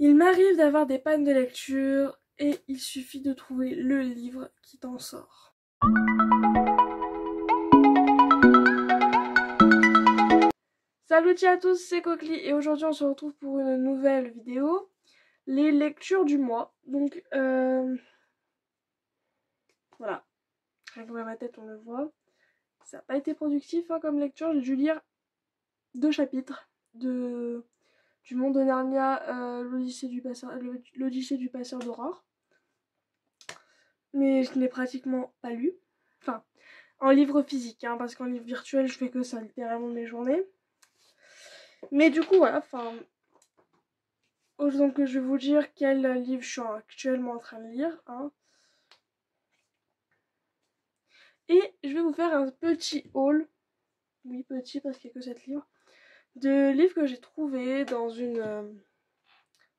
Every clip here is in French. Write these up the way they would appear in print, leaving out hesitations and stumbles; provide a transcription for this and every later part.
Il m'arrive d'avoir des pannes de lecture et il suffit de trouver le livre qui t'en sort. Salut à tous, c'est Coquely et aujourd'hui on se retrouve pour une nouvelle vidéo. Les lectures du mois. Donc voilà, rien que dans ma tête on le voit. Ça n'a pas été productif comme lecture, j'ai dû lire 2 chapitres du Monde de Narnia, l'Odyssée du Passeur d'Aurore. Mais je n'ai pratiquement pas lu. Enfin, en livre physique, parce qu'en livre virtuel, je fais que ça littéralement de mes journées. Mais du coup, voilà, donc je vais vous dire quel livre je suis actuellement en train de lire. Et je vais vous faire un petit haul, oui petit parce qu'il n'y a que 7 livres, de livres que j'ai trouvés dans une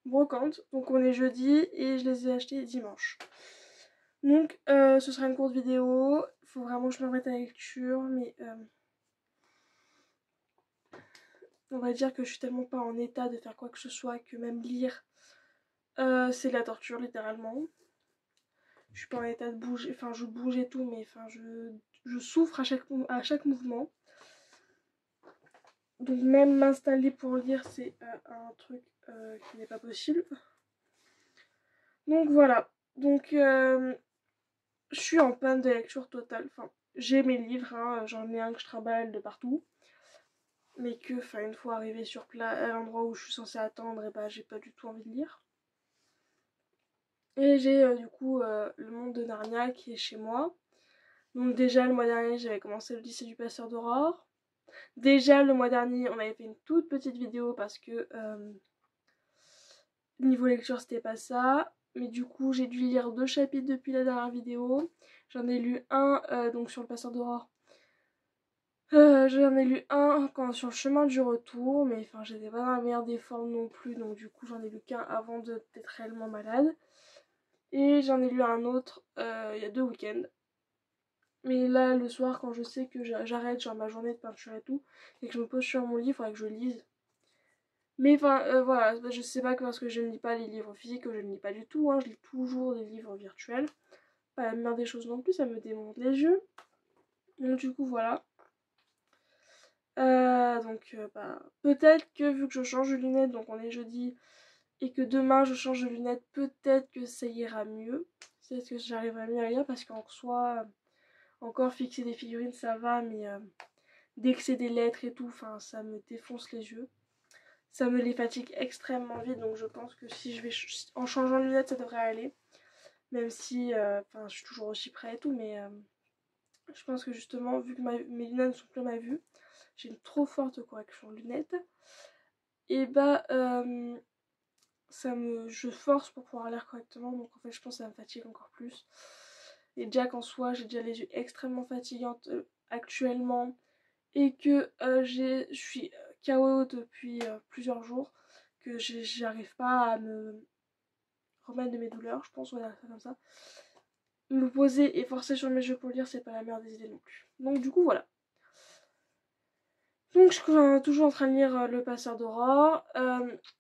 brocante. Donc on est jeudi et je les ai achetés dimanche. Donc ce sera une courte vidéo, il faut vraiment que je me remette à la lecture, mais on va dire que je suis tellement pas en état de faire quoi que ce soit que même lire, c'est de la torture littéralement. Je suis pas en état de bouger, enfin je bouge et tout, mais enfin je souffre à chaque mouvement. Donc même m'installer pour lire, c'est un truc qui n'est pas possible. Donc voilà, donc je suis en panne de lecture totale. Enfin, j'ai mes livres, j'en ai un que je trimballe de partout. Mais que, une fois arrivé sur place, à l'endroit où je suis censée attendre, et j'ai pas du tout envie de lire. Et j'ai du coup le Monde de Narnia qui est chez moi. Donc déjà le mois dernier j'avais commencé l'Odyssée du Passeur d'Aurore. Déjà le mois dernier on avait fait une toute petite vidéo parce que niveau lecture c'était pas ça. Mais du coup j'ai dû lire 2 chapitres depuis la dernière vidéo. J'en ai lu un donc sur le Passeur d'Aurore. J'en ai lu un sur le chemin du retour, mais j'étais pas dans la meilleure des formes non plus, donc du coup j'en ai lu qu'un avant d'être réellement malade. Et j'en ai lu un autre il y a 2 week-ends. Mais là, le soir, quand je sais que j'arrête genre ma journée de peinture et tout, et que je me pose sur mon livre, il faudrait que je lise. Mais voilà, je sais pas que parce que je ne lis pas les livres physiques, que je ne lis pas du tout, je lis toujours des livres virtuels. Pas la meilleure des choses non plus, ça me démonte les yeux. Donc du coup, voilà. Peut-être que vu que je change de lunettes, donc on est jeudi, et que demain je change de lunettes, peut-être que ça ira mieux. Peut-être que j'arriverai mieux à lire parce qu'en soi, encore fixer des figurines ça va, mais dès que c'est des lettres et tout, ça me défonce les yeux. Ça me les fatigue extrêmement vite, donc je pense que si je vais en changeant de lunettes ça devrait aller. Même si, je suis toujours aussi près et tout, mais je pense que justement, vu que mes lunettes ne sont plus à ma vue, j'ai une trop forte correction de lunettes. Et je force pour pouvoir lire correctement, donc en fait je pense que ça me fatigue encore plus. Et déjà qu'en soi j'ai déjà les yeux extrêmement fatigantes actuellement, et que je suis KO depuis plusieurs jours, que j'arrive pas à me remettre de mes douleurs, je pense, on va dire ça comme ça. Me poser et forcer sur mes yeux pour lire, c'est pas la meilleure des idées non plus. Donc du coup voilà. Donc je suis toujours en train de lire Le Passeur d'Aurore.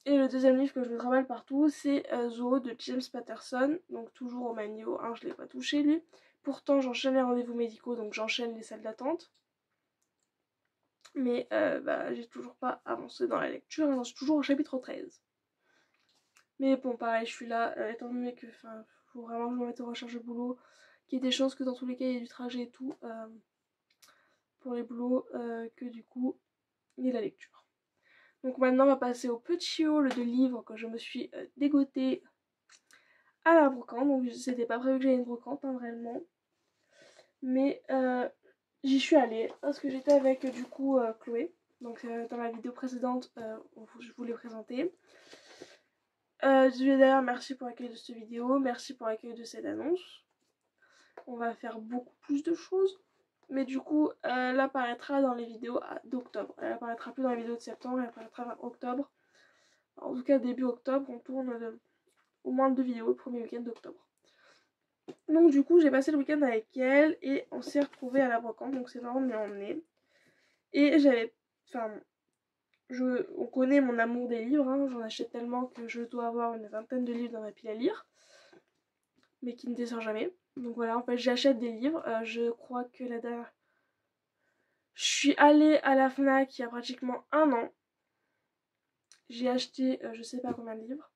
Et le deuxième livre que je me travaille partout, c'est Zoo de James Patterson. Donc toujours au même niveau, je ne l'ai pas touché lui. Pourtant j'enchaîne les rendez-vous médicaux, donc j'enchaîne les salles d'attente. Mais j'ai toujours pas avancé dans la lecture, j'en suis toujours au chapitre 13. Mais bon pareil, je suis là, étant donné que faut vraiment que je me mette en recherche de boulot, qu'il y ait des chances que dans tous les cas il y ait du trajet et tout pour les boulots, que du coup il y ait la lecture. Donc maintenant on va passer au petit haul de livres que je me suis dégotée à la brocante. Donc c'était pas prévu que j'aille une brocante réellement. Mais j'y suis allée parce que j'étais avec du coup Chloé. Donc dans la vidéo précédente je vous l'ai présenté. D'ailleurs merci pour l'accueil de cette vidéo, merci pour l'accueil de cette annonce. On va faire beaucoup plus de choses. Mais du coup elle apparaîtra dans les vidéos d'octobre. Elle apparaîtra plus dans les vidéos de septembre, elle apparaîtra en octobre. En tout cas début octobre, on tourne au moins 2 vidéos le premier week-end d'octobre. Donc du coup j'ai passé le week-end avec elle et on s'est retrouvés à la brocante, donc c'est marrant de m'y emmener. Et on connaît mon amour des livres, hein, j'en achète tellement que je dois avoir une vingtaine de livres dans ma pile à lire, mais qui ne descend jamais. Donc voilà, en fait j'achète des livres, je crois que la dernière... Je suis allée à la FNAC il y a pratiquement un an. J'ai acheté je sais pas combien de livres,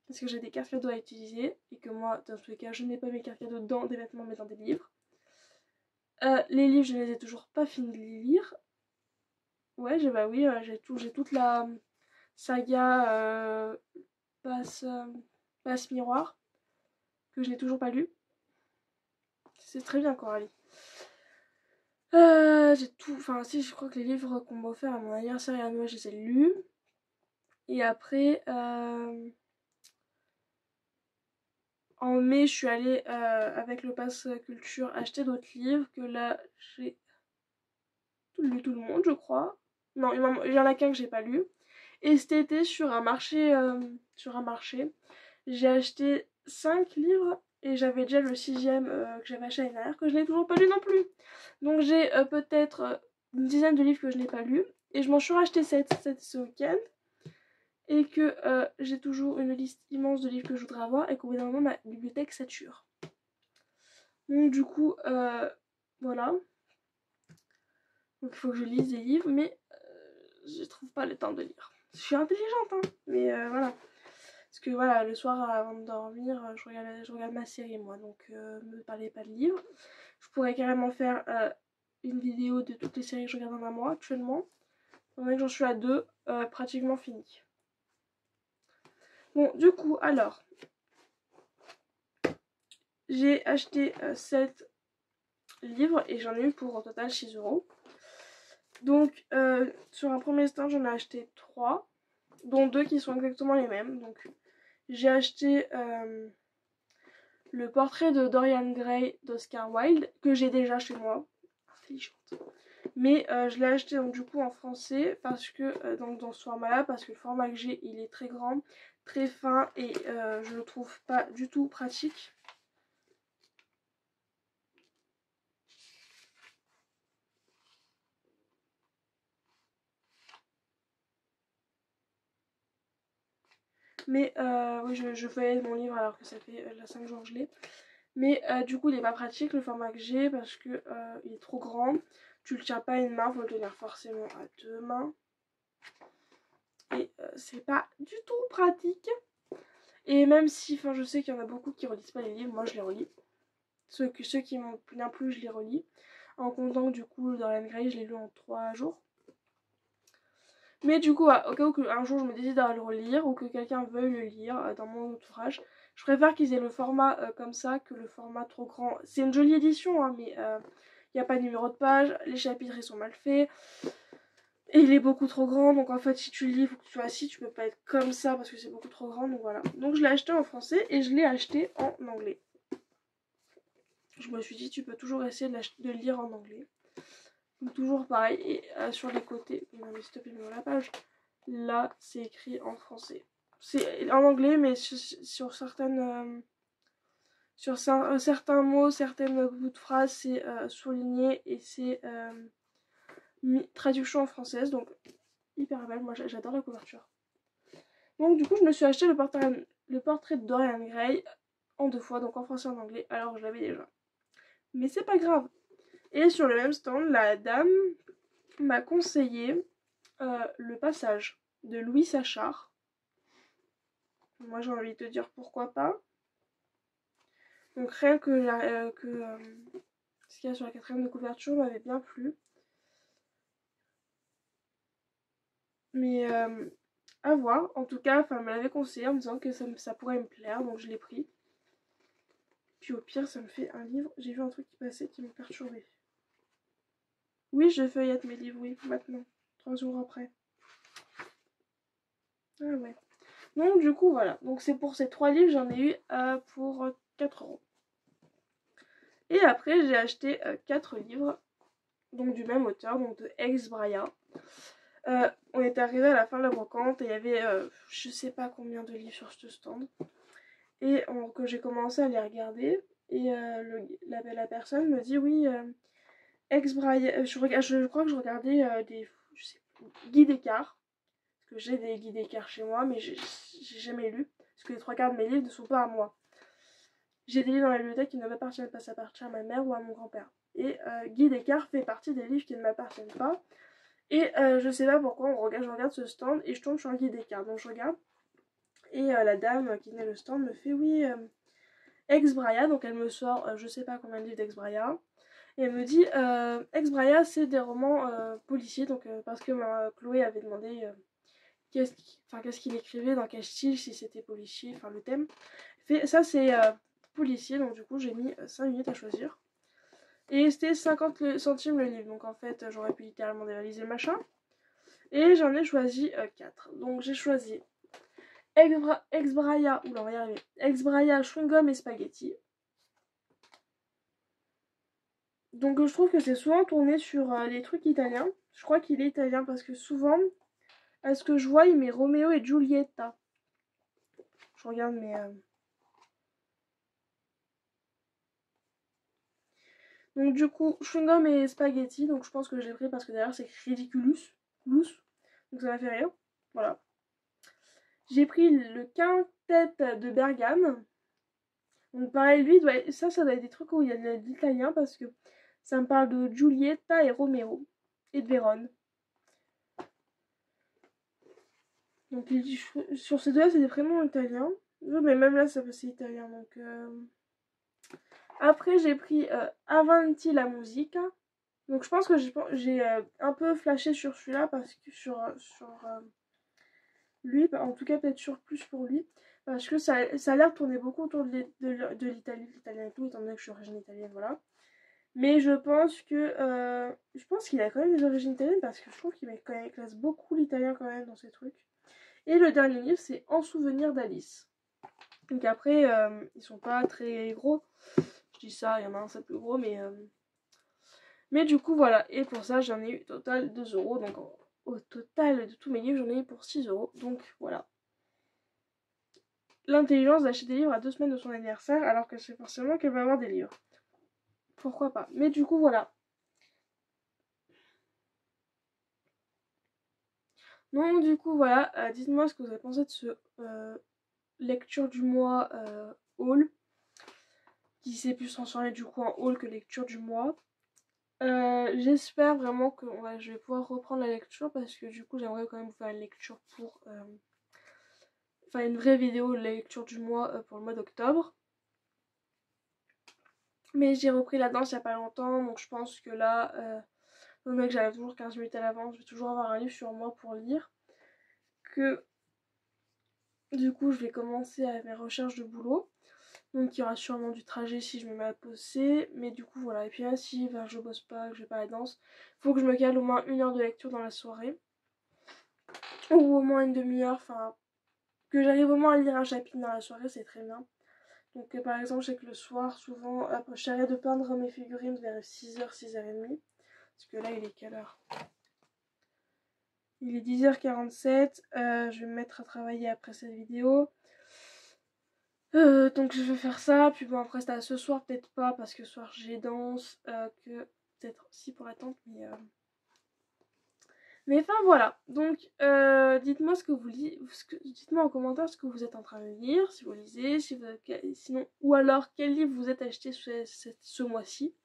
parce que j'ai des cartes cadeaux à utiliser, et que moi, dans tous les cas, je n'ai pas mes cartes cadeaux dans des vêtements, mais dans des livres. Les livres, je ne les ai toujours pas fini de les lire. Ouais, bah oui, j'ai toute la saga passe, passe miroir, que je n'ai toujours pas lu. C'est très bien, Coralie. J'ai tout, enfin si, je crois que les livres qu'on m'a offert à mon anniversaire et à Noël, je les ai lus. Et après, en mai, je suis allée avec le pass culture acheter d'autres livres, que là, j'ai lu tout le monde, je crois. Non, il y en a qu'un que j'ai pas lu. Et cet été, sur un marché, j'ai acheté 5 livres, et j'avais déjà le 6e que j'avais acheté l'année dernière, que je n'ai toujours pas lu non plus. Donc j'ai peut-être une dizaine de livres que je n'ai pas lus, et je m'en suis racheté 7 ce week-end, et que j'ai toujours une liste immense de livres que je voudrais avoir, et qu'au bout d'un moment ma bibliothèque sature. Donc du coup, voilà. Donc il faut que je lise des livres, mais je trouve pas le temps de lire. Je suis intelligente, hein, mais voilà. Parce que voilà, le soir avant de dormir, je regarde ma série, moi, donc me parlez pas de livres. Je pourrais carrément faire une vidéo de toutes les séries que je regarde en un mois actuellement. On que j'en suis à 2, pratiquement fini. Bon, du coup, alors, j'ai acheté 7 livres, et j'en ai eu pour au total 6 €. Donc, sur un premier stand, j'en ai acheté 3, dont 2 qui sont exactement les mêmes. Donc, j'ai acheté le portrait de Dorian Gray d'Oscar Wilde, que j'ai déjà chez moi. Intelligente. Mais je l'ai acheté donc du coup en français, parce que donc dans ce format là, parce que le format que j'ai, il est très grand, très fin, et je le trouve pas du tout pratique. Mais oui, je fais mon livre alors que ça fait 5 jours que je l'ai. Mais du coup il est pas pratique le format que j'ai, parce que il est trop grand. Tu le tiens pas à une main, faut le tenir forcément à 2 mains. Et c'est pas du tout pratique. Et même si, enfin je sais qu'il y en a beaucoup qui relisent pas les livres, moi je les relis. Ceux qui m'ont bien plu, je les relis. En comptant que du coup Dorian Gray, je l'ai lu en 3 jours. Mais du coup, au cas où un jour je me décide à le relire, ou que quelqu'un veuille le lire dans mon entourage, je préfère qu'ils aient le format comme ça que le format trop grand. C'est une jolie édition, hein, mais il n'y a pas de numéro de page, les chapitres ils sont mal faits, et il est beaucoup trop grand. Donc en fait, si tu le lis, il faut que tu sois assis, tu peux pas être comme ça parce que c'est beaucoup trop grand. Donc voilà. Donc je l'ai acheté en français, et je l'ai acheté en anglais. Je me suis dit, tu peux toujours essayer de le lire en anglais. Donc toujours pareil, et sur les côtés, non mais s'il te plaît, mets la page. Là, c'est écrit en français. C'est en anglais, mais sur certaines... sur certains mots, certaines bouts de phrases, c'est souligné, et c'est traduction en française. Donc hyper belle, moi j'adore la couverture. Donc du coup, je me suis acheté le portrait de Dorian Gray en 2 fois, donc en français et en anglais, alors que je l'avais déjà. Mais c'est pas grave. Et sur le même stand, la dame m'a conseillé le passage de Louis Sachar. Moi j'ai envie de te dire pourquoi pas. Donc rien que, ce qu'il y a sur la 4e de couverture m'avait bien plu. Mais à voir. En tout cas, elle me l'avait conseillé en me disant que ça pourrait me plaire, donc je l'ai pris. Puis au pire, ça me fait un livre. J'ai vu un truc qui passait qui me perturbait. Oui, je feuillette mes livres, oui, maintenant. 3 jours après. Ah ouais. Donc du coup, voilà. Donc c'est pour ces 3 livres, j'en ai eu pour 4 €. Et après, j'ai acheté 4 livres, donc du même auteur, donc de Ex Braia. On était arrivé à la fin de la brocante, et il y avait je sais pas combien de livres sur ce stand. Et que j'ai commencé à les regarder, et la personne me dit oui, Ex Braia, je crois que je regardais des guides écarts. que j'ai des guides d'écart chez moi, mais j'ai jamais lu, parce que les 3 quarts de mes livres ne sont pas à moi. J'ai des livres dans la bibliothèque qui ne m'appartiennent pas, ça appartient à ma mère ou à mon grand-père. Et Guy Descartes fait partie des livres qui ne m'appartiennent pas. Et je sais pas pourquoi, je regarde ce stand et je tombe sur un Guy Descartes. Donc je regarde. Et la dame qui tenait le stand me fait oui, Ex Braya. Donc elle me sort je sais pas combien de livres d'Ex Braya. Et elle me dit Ex Braya c'est des romans policiers. Donc parce que Chloé avait demandé qu'est-ce qu'il écrivait, dans quel style, si c'était policier, enfin le thème. Ça c'est policier, donc du coup j'ai mis 5 minutes à choisir. Et c'était 50 centimes le livre, donc en fait j'aurais pu littéralement dévaliser le machin. Et j'en ai choisi 4. Donc j'ai choisi Ex Braya, oula on va y arriver, Ex Braya, chewing gum et spaghetti. Donc je trouve que c'est souvent tourné sur les trucs italiens. Je crois qu'il est italien parce que souvent, à ce que je vois, il met Roméo et Giulietta. Je regarde mais... Donc du coup, chewing-gum et spaghetti, donc je pense que j'ai pris parce que derrière c'est ridiculus, loose, donc ça m'a fait rire, voilà. J'ai pris le quintet de Bergame, donc pareil, lui, ça doit être des trucs où il y a de l'italien parce que ça me parle de Giulietta et Romeo, et de Vérone. Donc sur ces deux-là, c'est des prénoms italiens, mais même là, ça c'est italien, donc... Après, j'ai pris Avanti la musica. Donc je pense que j'ai un peu flashé sur celui-là parce que sur lui, en tout cas peut-être sur plus pour lui, parce que ça a l'air de tourner beaucoup autour de l'Italie, l'italien et tout, étant donné que je suis d'origine italienne, voilà. Mais je pense qu'il a quand même des origines italiennes parce que je trouve qu'il classe beaucoup l'italien quand même dans ses trucs. Et le dernier livre, c'est En souvenir d'Alice. Donc après, ils sont pas très gros. Je dis ça, il y en a un c'est plus gros, mais du coup voilà. Et pour ça, j'en ai eu au total 2 euros. Donc au total de tous mes livres, j'en ai eu pour 6 euros. Donc voilà. L'intelligence d'acheter des livres à 2 semaines de son anniversaire, alors que c'est forcément qu'elle va avoir des livres. Pourquoi pas. Mais du coup voilà. Donc du coup voilà, dites-moi ce que vous avez pensé de ce lecture du mois haul, qui s'est plus transformé du coup en haul que lecture du mois. J'espère vraiment que je vais pouvoir reprendre la lecture parce que du coup j'aimerais quand même vous faire une lecture pour... Enfin une vraie vidéo de la lecture du mois pour le mois d'octobre. Mais j'ai repris la danse il n'y a pas longtemps, donc je pense que là, étant donné que j'arrive toujours 15 minutes à l'avance, je vais toujours avoir un livre sur moi pour lire. Que du coup je vais commencer à mes recherches de boulot. Donc il y aura sûrement du trajet si je me mets à bosser. Mais du coup voilà. Et puis là si je bosse pas, que je vais pas à la danse, faut que je me cale au moins 1 heure de lecture dans la soirée. Ou au moins une demi-heure. Enfin, que j'arrive au moins à lire un chapitre dans la soirée, c'est très bien. Donc par exemple, je sais que le soir, souvent, après j'arrête de peindre mes figurines vers 6h, 6h30. Parce que là, il est quelle heure? Il est 10h47. Je vais me mettre à travailler après cette vidéo. Donc je vais faire ça. Puis bon, après, c'est ce soir, peut-être pas, parce que ce soir, j'ai danse. Que peut-être si pour la tente, mais enfin voilà, donc dites-moi ce que vous lisez, dites-moi en commentaire ce que vous êtes en train de lire, si vous lisez, sinon, ou alors quel livre vous êtes acheté ce mois-ci,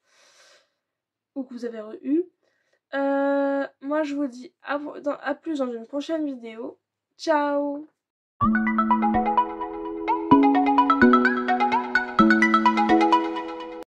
ou que vous avez eu. Moi je vous dis à plus dans une prochaine vidéo. Ciao!